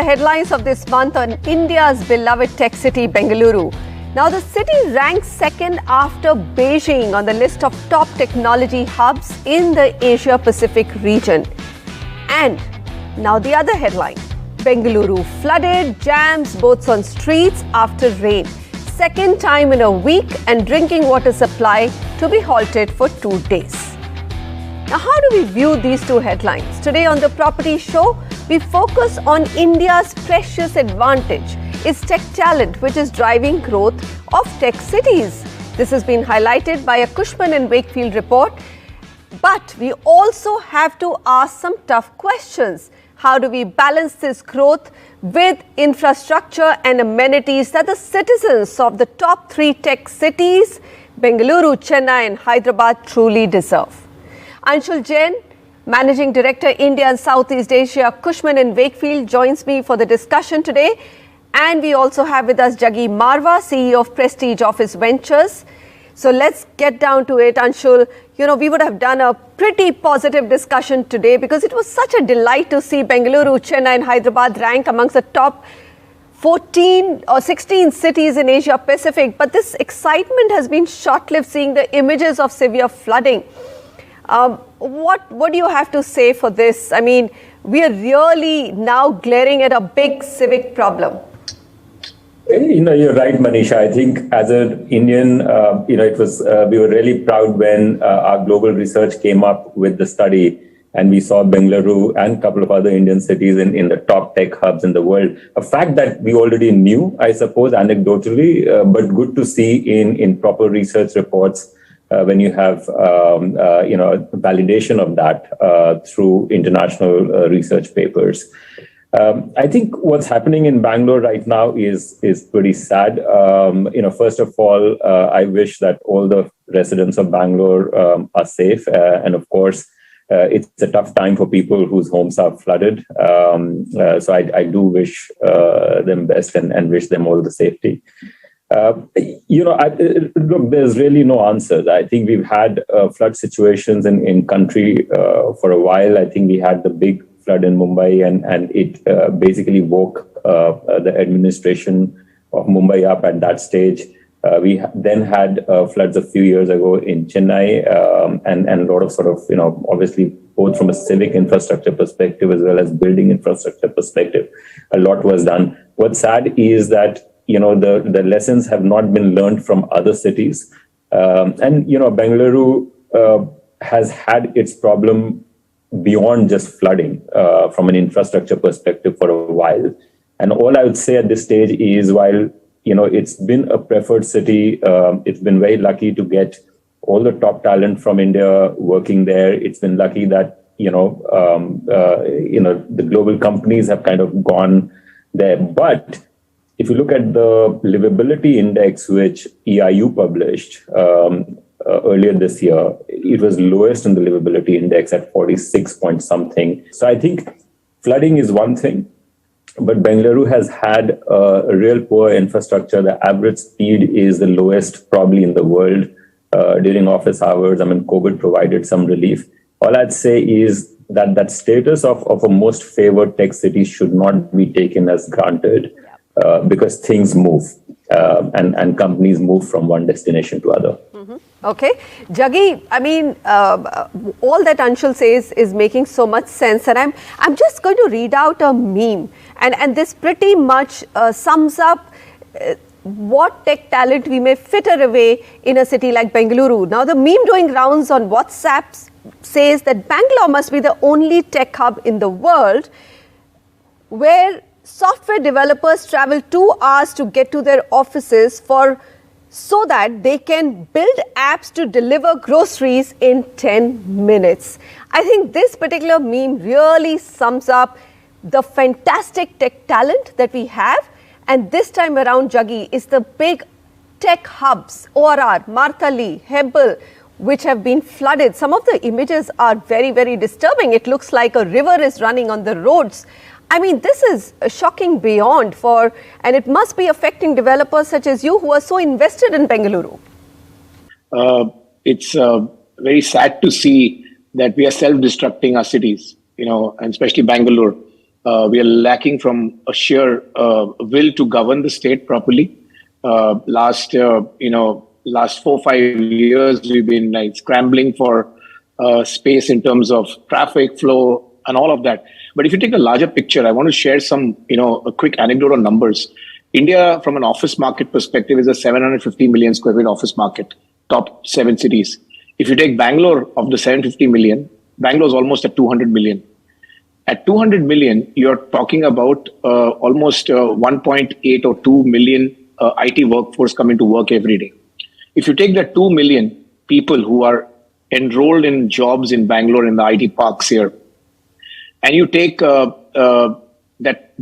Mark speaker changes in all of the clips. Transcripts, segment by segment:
Speaker 1: the headlines of this month on India's beloved tech city, Bengaluru. Now, the city ranks second after Beijing on the list of top technology hubs in the Asia-Pacific region. And now the other headline, Bengaluru flooded, jams, boats on streets after rain. Second time in a week and drinking water supply to be halted for 2 days. Now, how do we view these two headlines? Today on the Property Show, we focus on India's precious advantage, its tech talent, which is driving growth of tech cities. This has been highlighted by a Cushman and Wakefield report. But we also have to ask some tough questions. How do we balance this growth with infrastructure and amenities that the citizens of the top 3 tech cities, Bengaluru, Chennai and Hyderabad, truly deserve? Anshul Jain, Managing Director, India and Southeast Asia, Cushman and Wakefield, joins me for the discussion today. And we also have with us Juggy Marwaha, CEO of Prestige Office Ventures. So let's get down to it, Anshul. You know, we would have done a pretty positive discussion today because it was such a delight to see Bengaluru, Chennai and Hyderabad rank amongst the top 14 or 16 cities in Asia Pacific. But this excitement has been short-lived, seeing the images of severe flooding. What do you have to say for this? I mean, we are really now glaring at a big civic problem.
Speaker 2: You know, you're right, Manisha. I think as an Indian, it was we were really proud when our global research came up with the study and we saw Bengaluru and a couple of other Indian cities in the top tech hubs in the world. A fact that we already knew, I suppose, anecdotally, but good to see in proper research reports when you have, validation of that through international research papers. I think what's happening in Bangalore right now is pretty sad. First of all, I wish that all the residents of Bangalore are safe. And of course, it's a tough time for people whose homes are flooded. So I do wish them best and wish them all the safety. Look, there's really no answers. I think we've had flood situations in country for a while. I think we had the big flood in Mumbai and it basically woke the administration of Mumbai up at that stage. We then had floods a few years ago in Chennai and a lot of obviously both from a civic infrastructure perspective as well as building infrastructure perspective, a lot was done. What's sad is that the lessons have not been learned from other cities. Bengaluru has had its problem beyond just flooding from an infrastructure perspective for a while. And all I would say at this stage is while, it's been a preferred city, it's been very lucky to get all the top talent from India working there. It's been lucky that, the global companies have kind of gone there. But if you look at the livability index, which EIU published earlier this year, it was lowest in the livability index at 46 point something. So I think flooding is one thing, but Bengaluru has had a real poor infrastructure. The average speed is the lowest probably in the world during office hours. I mean, COVID provided some relief. All I'd say is that status of a most favored tech city should not be taken as granted. Because things move and companies move from one destination to other.
Speaker 1: Mm-hmm. Okay. Juggy, I mean, all that Anshul says is making so much sense. And I'm just going to read out a meme. And this pretty much sums up what tech talent we may fritter away in a city like Bengaluru. Now, the meme doing rounds on WhatsApp says that Bangalore must be the only tech hub in the world where software developers travel 2 hours to get to their offices so that they can build apps to deliver groceries in 10 minutes. I think this particular meme really sums up the fantastic tech talent that we have. And this time around, Juggy, is the big tech hubs, ORR, Marthali, Hebbal, which have been flooded. Some of the images are very, very disturbing. It looks like a river is running on the roads. I mean, this is shocking beyond and it must be affecting developers such as you who are so invested in Bengaluru.
Speaker 3: It's very sad to see that we are self-destructing our cities, and especially Bangalore. We are lacking from a sheer will to govern the state properly. Last 4-5 years, we've been like scrambling for space in terms of traffic flow and all of that. But if you take a larger picture, I want to share some, a quick anecdote on numbers. India, from an office market perspective, is a 750 million square feet office market, top 7 cities. If you take Bangalore, of the 750 million, Bangalore is almost at 200 million. At 200 million, you're talking about almost 1.8 or 2 million IT workforce coming to work every day. If you take the 2 million people who are enrolled in jobs in Bangalore in the IT parks here, and you take that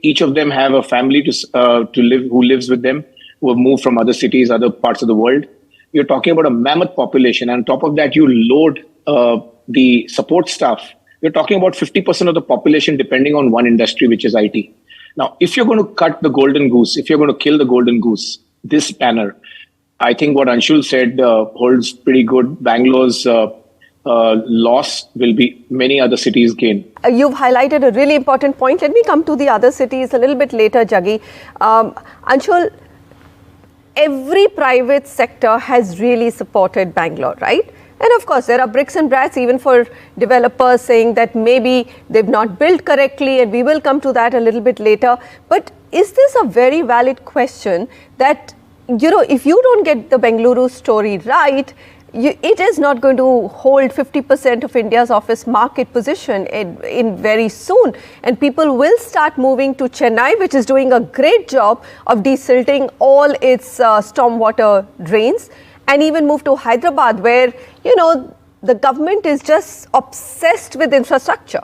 Speaker 3: each of them have a family to live, who lives with them, who have moved from other cities, other parts of the world, you're talking about a mammoth population. And on top of that, you load the support staff. You're talking about 50% of the population depending on one industry, which is IT. Now, if you're going to cut the golden goose, if you're going to kill the golden goose, this banner, I think what Anshul said holds pretty good. Bangalore's loss will be many other cities' gain.
Speaker 1: You've highlighted a really important point. Let me come to the other cities a little bit later, Juggy. Anshul, every private sector has really supported Bangalore, right? And of course, there are bricks and brats even for developers saying that maybe they've not built correctly, and we will come to that a little bit later. But is this a very valid question that, if you don't get the Bengaluru story right, it is not going to hold 50% of India's office market position in very soon. And people will start moving to Chennai, which is doing a great job of desilting all its stormwater drains, and even move to Hyderabad, where, the government is just obsessed with infrastructure.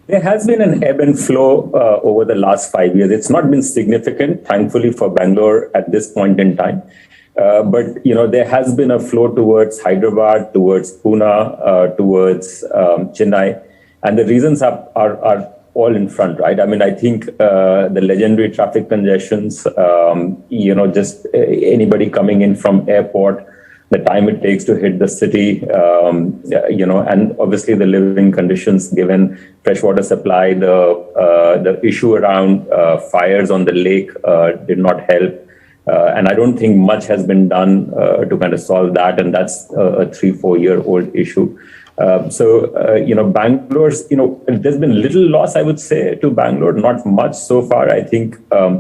Speaker 2: There has been an ebb and flow over the last 5 years. It's not been significant, thankfully, for Bangalore at this point in time. But there has been a flow towards Hyderabad, towards Pune, towards Chennai, and the reasons are all in front, right? I mean, I think the legendary traffic congestions, just anybody coming in from airport, the time it takes to hit the city, and obviously the living conditions given freshwater supply, the issue around fires on the lake did not help. And I don't think much has been done to kind of solve that. And that's a 3-4 year old issue. Bangalore's, there's been little loss, I would say, to Bangalore, not much so far. I think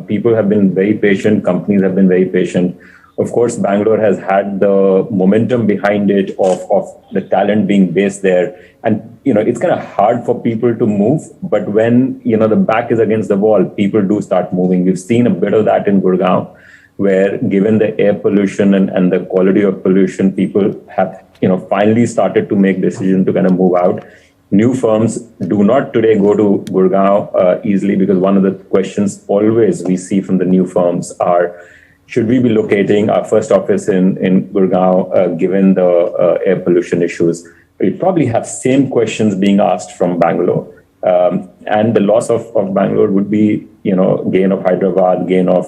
Speaker 2: people have been very patient. Companies have been very patient. Of course, Bangalore has had the momentum behind it of the talent being based there. And, it's kind of hard for people to move. But when, the back is against the wall, people do start moving. We've seen a bit of that in Gurgaon, where given the air pollution and the quality of pollution, people have, finally started to make decisions to kind of move out. New firms do not today go to Gurgaon easily, because one of the questions always we see from the new firms are, should we be locating our first office in Gurgaon, given the air pollution issues? We probably have same questions being asked from Bangalore. And the loss of Bangalore would be, gain of Hyderabad, gain of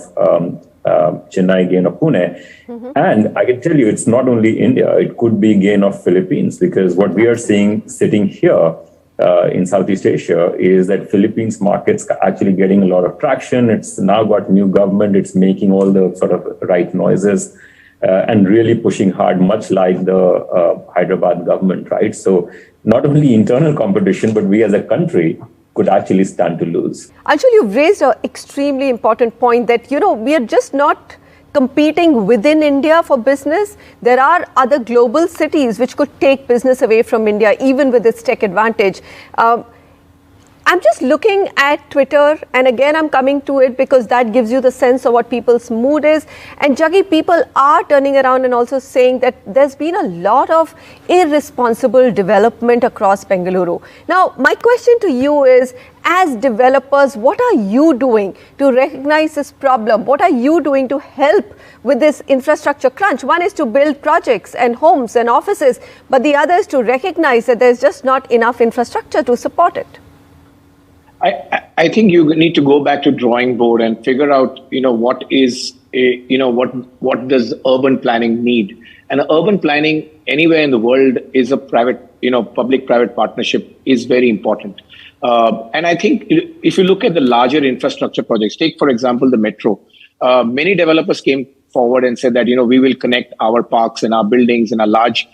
Speaker 2: Chennai, gain of Pune. Mm-hmm. And I can tell you, it's not only India, it could be gain of Philippines, because what we are seeing sitting here in Southeast Asia is that Philippines market's actually getting a lot of traction. It's now got new government. It's making all the sort of right noises and really pushing hard, much like the Hyderabad government, right? So not only internal competition, but we as a country could actually stand to lose.
Speaker 1: Anshul, you've raised an extremely important point that, we are just not competing within India for business. There are other global cities which could take business away from India, even with its tech advantage. I'm just looking at Twitter, and again, I'm coming to it because that gives you the sense of what people's mood is. And Juggy, people are turning around and also saying that there's been a lot of irresponsible development across Bengaluru. Now, my question to you is, as developers, what are you doing to recognize this problem? What are you doing to help with this infrastructure crunch? One is to build projects and homes and offices, but the other is to recognize that there's just not enough infrastructure to support it.
Speaker 3: I think you need to go back to drawing board and figure out, what is, what does urban planning need? And urban planning anywhere in the world is a private public-private partnership is very important. And I think if you look at the larger infrastructure projects, take, for example, the metro, many developers came forward and said that, we will connect our parks and our buildings and our large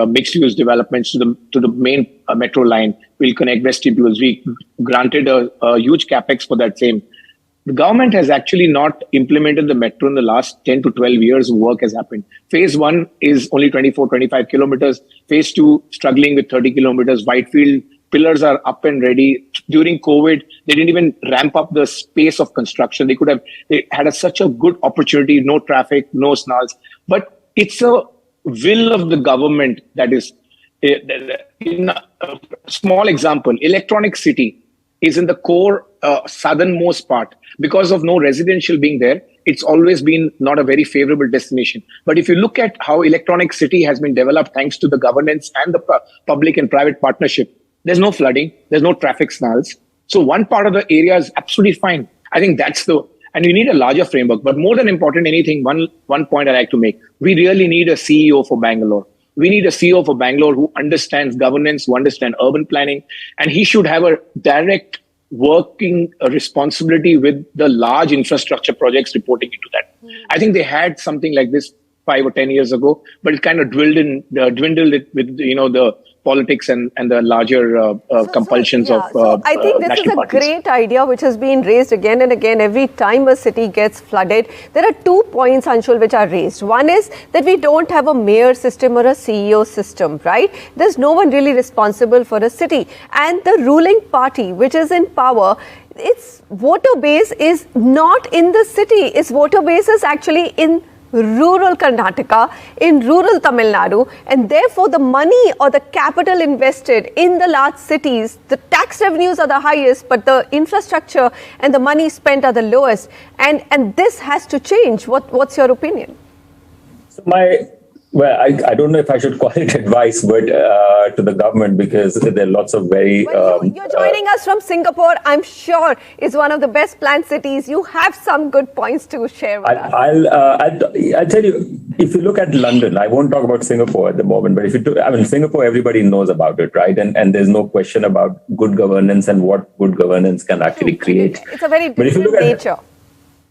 Speaker 3: mixed-use developments to the main metro line. We'll connect vestibules. We granted a huge capex for that same. The government has actually not implemented the metro in the last 10 to 12 years. Work has happened. Phase 1 is only 24, 25 kilometers. Phase 2, struggling with 30 kilometers. Whitefield pillars are up and ready. During COVID, they didn't even ramp up the pace of construction. They had such a good opportunity, no traffic, no snarls. But it's a will of the government that is, in a small example, Electronic City is in the core southernmost part. Because of no residential being there, it's always been not a very favorable destination. But if you look at how Electronic City has been developed thanks to the governance and the public and private partnership, there's no flooding, there's no traffic snarls. So one part of the area is absolutely fine. I think and you need a larger framework. But more than important anything, one point I like to make, we really need a CEO for Bangalore. We need a CEO for Bangalore who understands governance, who understands urban planning, and he should have a direct working responsibility with the large infrastructure projects reporting into that. I think they had something like this 5 or 10 years ago, but it kind of dwindled it with the politics and the larger compulsions of
Speaker 1: I think this is a great idea which has been raised again and again every time a city gets flooded. There are 2 points, Anshul, which are raised. One is that we don't have a mayor system or a CEO system, right? There's no one really responsible for a city. And the ruling party, which is in power, its voter base is not in the city. Its voter base is actually in rural Karnataka, in rural Tamil Nadu, and therefore the money or the capital invested in the large cities, the tax revenues are the highest, but the infrastructure and the money spent are the lowest. And this has to change. What's your opinion?
Speaker 2: So I don't know if I should call it advice, but to the government, because there are lots of very...
Speaker 1: you're joining us from Singapore. I'm sure it's one of the best planned cities. You have some good points to share with us.
Speaker 2: I'll tell you, if you look at London, I won't talk about Singapore at the moment, but Singapore, everybody knows about it, right? And there's no question about good governance and what good governance can actually create.
Speaker 1: It's a very different nature.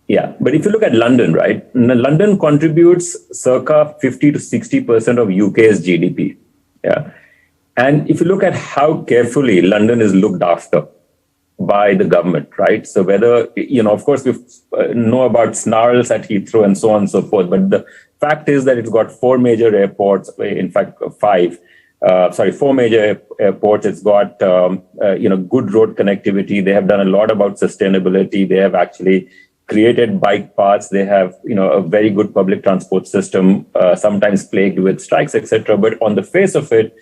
Speaker 2: Yeah, but if you look at London, right, London contributes circa 50 to 60% of UK's GDP. Yeah. And if you look at how carefully London is looked after by the government, right? So whether, of course, we know about snarls at Heathrow and so on and so forth, but the fact is that it's got 4 major airports, in fact, 4 major airports. It's got, good road connectivity. They have done a lot about sustainability. They have actually created bike paths. They have, a very good public transport system, sometimes plagued with strikes, etc. But on the face of it,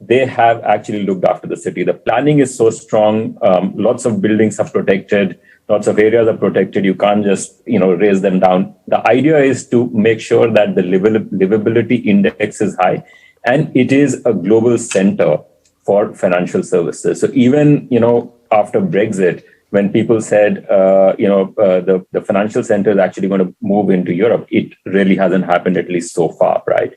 Speaker 2: they have actually looked after the city. The planning is so strong. Lots of buildings are protected. Lots of areas are protected. You can't just, raise them down. The idea is to make sure that the livability index is high, and it is a global center for financial services. So even, after Brexit, when people said, the financial center is actually going to move into Europe, it really hasn't happened, at least so far, right?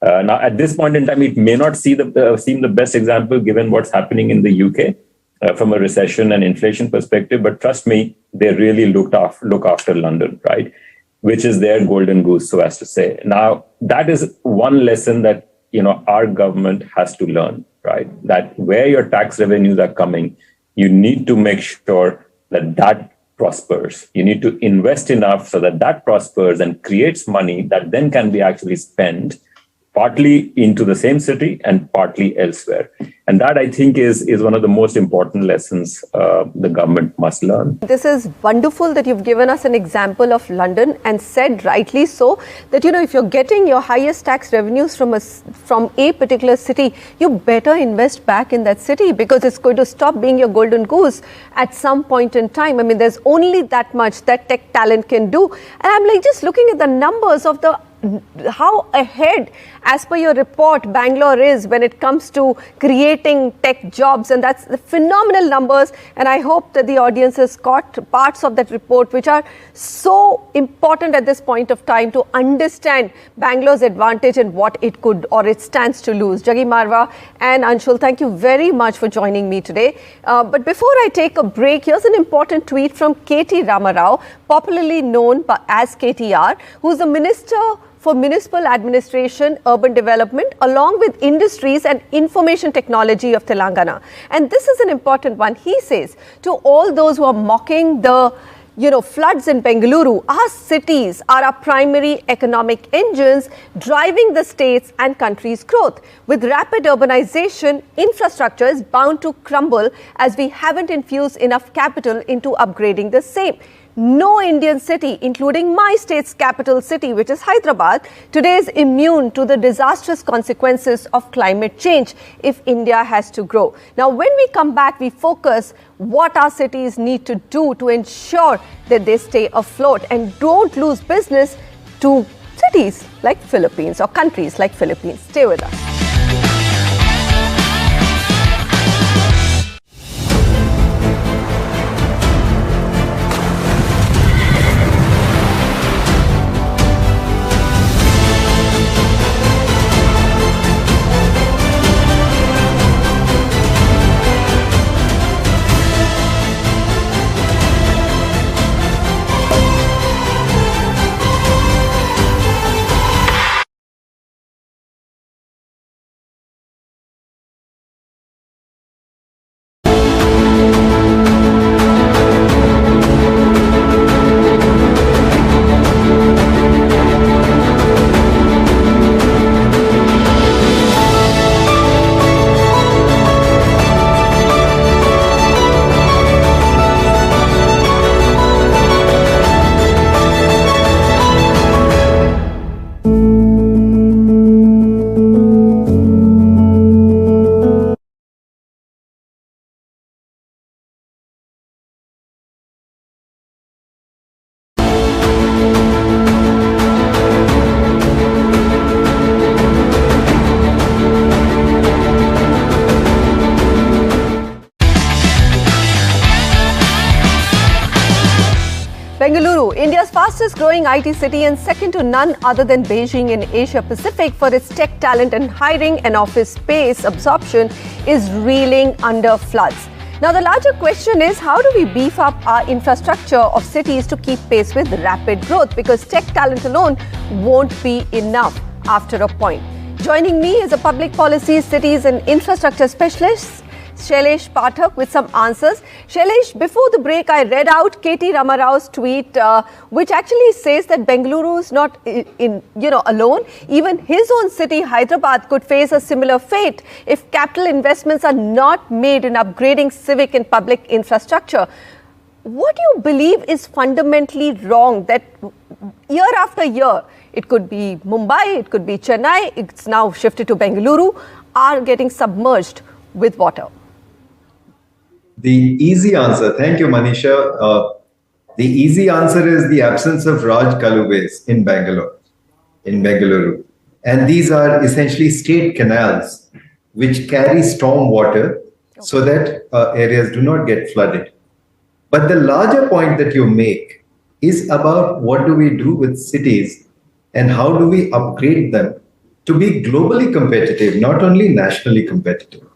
Speaker 2: Now, at this point in time, it may not seem the best example given what's happening in the UK from a recession and inflation perspective. But trust me, they really look after London, right? Which is their golden goose, so as to say. Now, that is one lesson that, our government has to learn, right? That where your tax revenues are coming, you need to make sure that prospers. You need to invest enough so that prospers and creates money that then can be actually spent partly into the same city and partly elsewhere. And that, I think, is one of the most important lessons the government must learn.
Speaker 1: This is wonderful that you've given us an example of London and said rightly so that, if you're getting your highest tax revenues from a particular city, you better invest back in that city because it's going to stop being your golden goose at some point in time. There's only that much that tech talent can do. And I'm just looking at the numbers of the how ahead, as per your report, Bangalore is when it comes to creating tech jobs. And that's the phenomenal numbers. And I hope that the audience has got parts of that report, which are so important at this point of time to understand Bangalore's advantage and what it could or it stands to lose. Juggy Marwaha and Anshul, thank you very much for joining me today. But before I take a break, here's an important tweet from K.T. Ramarao, popularly known as KTR, who's the Minister for Municipal Administration, Urban Development, along with Industries and Information Technology of Telangana. And this is an important one. He says, to all those who are mocking the floods in Bengaluru, our cities are our primary economic engines driving the state's and country's growth. With rapid urbanization, infrastructure is bound to crumble as we haven't infused enough capital into upgrading the same. No Indian city, including my state's capital city, which is Hyderabad, today is immune to the disastrous consequences of climate change if India has to grow. Now, when we come back, we focus what our cities need to do to ensure that they stay afloat and don't lose business to cities like Philippines or countries like Philippines. Stay with us. Bengaluru, India's fastest growing IT city and second to none other than Beijing in Asia Pacific for its tech talent and hiring and office space absorption, is reeling under floods. Now, the larger question is, how do we beef up our infrastructure of cities to keep pace with rapid growth? Because tech talent alone won't be enough after a point. Joining me is a public policy, cities and infrastructure specialist, Shailesh Pathak, with some answers. Shailesh, before the break, I read out K.T. Ramarao's tweet, which actually says that Bengaluru is not alone. Even his own city, Hyderabad, could face a similar fate if capital investments are not made in upgrading civic and public infrastructure. What do you believe is fundamentally wrong that year after year, it could be Mumbai, it could be Chennai, it's now shifted to Bengaluru, are getting submerged with water?
Speaker 4: The easy answer, thank you, Manisha. The easy answer is the absence of Raj Kaluves in Bengaluru. And these are essentially state canals which carry storm water so that areas do not get flooded. But the larger point that you make is about what do we do with cities and how do we upgrade them to be globally competitive, not only nationally competitive.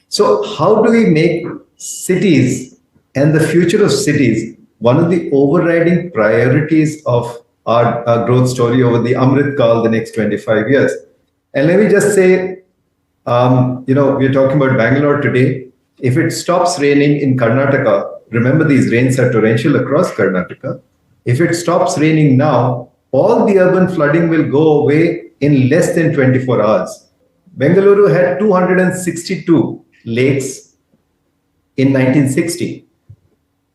Speaker 4: So how do we make cities and the future of cities one of the overriding priorities of our growth story over the Amrit Kal, the next 25 years? And let me just say, we're talking about Bangalore today. If it stops raining in Karnataka, remember these rains are torrential across Karnataka. If it stops raining now, all the urban flooding will go away in less than 24 hours. Bengaluru had 262 lakes in 1960.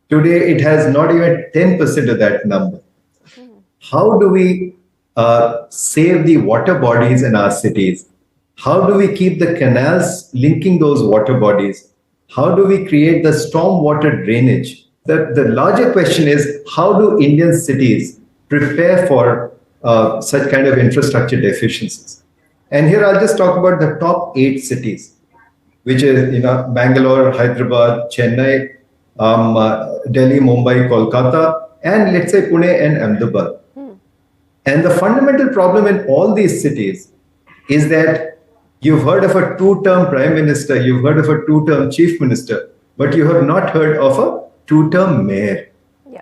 Speaker 4: Today, it has not even 10% of that number. How do we save the water bodies in our cities? How do we keep the canals linking those water bodies? How do we create the storm water drainage? The larger question is, how do Indian cities prepare for such kind of infrastructure deficiencies. And here I'll just talk about the top 8 cities, which is Bangalore, Hyderabad, Chennai, Delhi, Mumbai, Kolkata, and let's say Pune and Ahmedabad. And the fundamental problem in all these cities is that you've heard of a 2-term prime minister, you've heard of a 2-term chief minister, but you have not heard of a 2-term mayor.
Speaker 1: Yeah.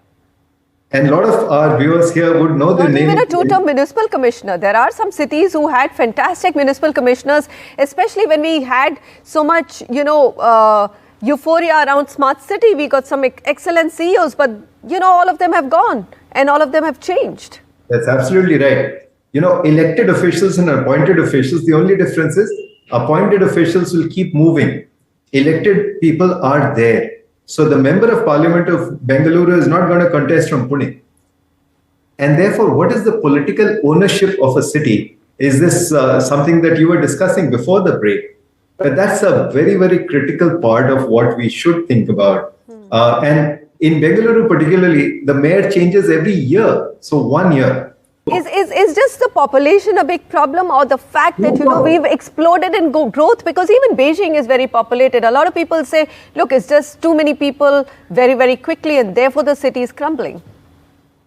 Speaker 4: And a lot of our viewers here would know the name.
Speaker 1: Even a 2-term municipal commissioner. There are some cities who had fantastic municipal commissioners, especially when we had so much, euphoria around smart city. We got some excellent CEOs, but, all of them have gone and all of them have changed.
Speaker 4: That's absolutely right. Elected officials and appointed officials, the only difference is appointed officials will keep moving. Elected people are there. So the member of parliament of Bengaluru is not going to contest from Pune. And therefore, what is the political ownership of a city? Is this something that you were discussing before the break? But that's a very, very critical part of what we should think about. And in Bengaluru particularly, the mayor changes every year. So 1 year.
Speaker 1: Is just the population a big problem, or the fact that, we've exploded in growth? Because even Beijing is very populated. A lot of people say, look, it's just too many people very, very quickly, and therefore the city is crumbling.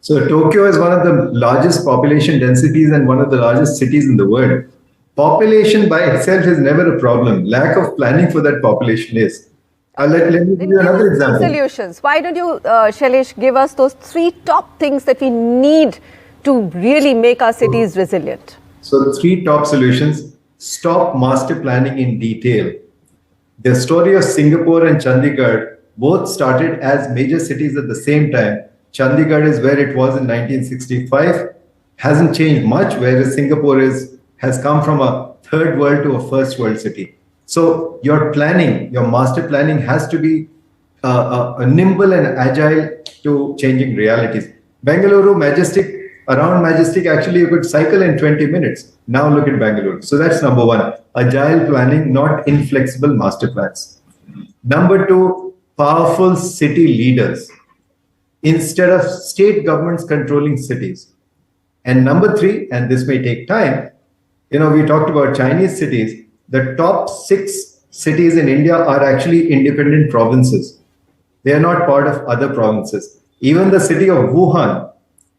Speaker 4: So Tokyo is one of the largest population densities and one of the largest cities in the world. Population by itself is never a problem. Lack of planning for that population is. Let me give you another example.
Speaker 1: Solutions. Why don't you, Shailesh, give us those 3 top things that we need to really make our cities resilient?
Speaker 4: So the 3 top solutions: stop master planning in detail. The story of Singapore and Chandigarh both started as major cities at the same time. Chandigarh is where it was in 1965, hasn't changed much, whereas Singapore has come from a third world to a first world city. So your planning, your master planning has to be nimble and agile to changing realities. Bengaluru, around Majestic, actually you could cycle in 20 minutes. Now look at Bengaluru. So that's number 1, agile planning, not inflexible master plans. Number 2, powerful city leaders instead of state governments controlling cities. And number 3, and this may take time, we talked about Chinese cities. The top 6 cities in India are actually independent provinces. They are not part of other provinces. Even the city of Wuhan,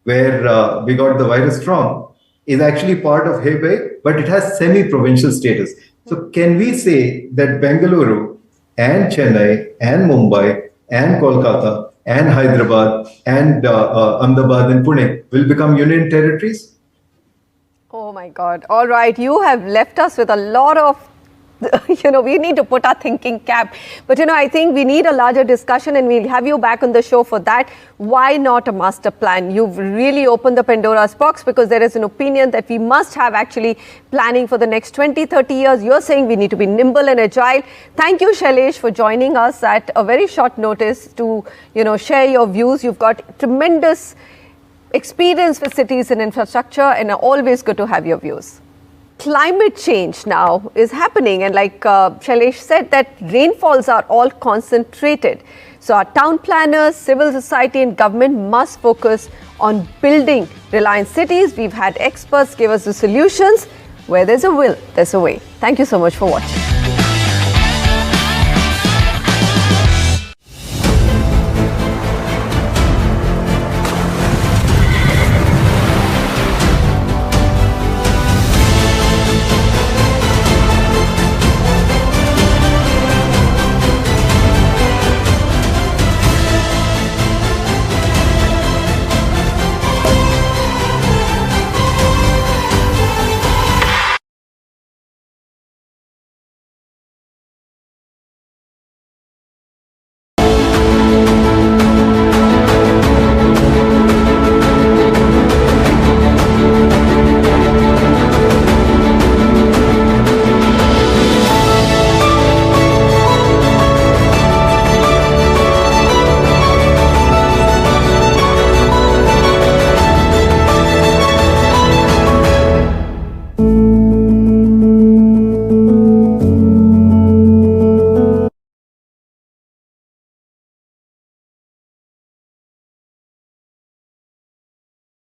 Speaker 4: where we got the virus from, is actually part of Hebei, but it has semi-provincial status. So can we say that Bengaluru and Chennai and Mumbai and Kolkata and Hyderabad and Ahmedabad and Pune will become union territories?
Speaker 1: Oh my God. All right. You have left us with a lot of, we need to put our thinking cap. But, I think we need a larger discussion, and we'll have you back on the show for that. Why not a master plan? You've really opened the Pandora's box, because there is an opinion that we must have actually planning for the next 20, 30 years. You're saying we need to be nimble and agile. Thank you, Shailesh, for joining us at a very short notice to, share your views. You've got tremendous experience with cities and infrastructure, and always good to have your views. Climate change now is happening, and like Shailesh said, that rainfalls are all concentrated. So our town planners, civil society and government must focus on building reliant cities. We've had experts give us the solutions. Where there's a will, there's a way. Thank you so much for watching.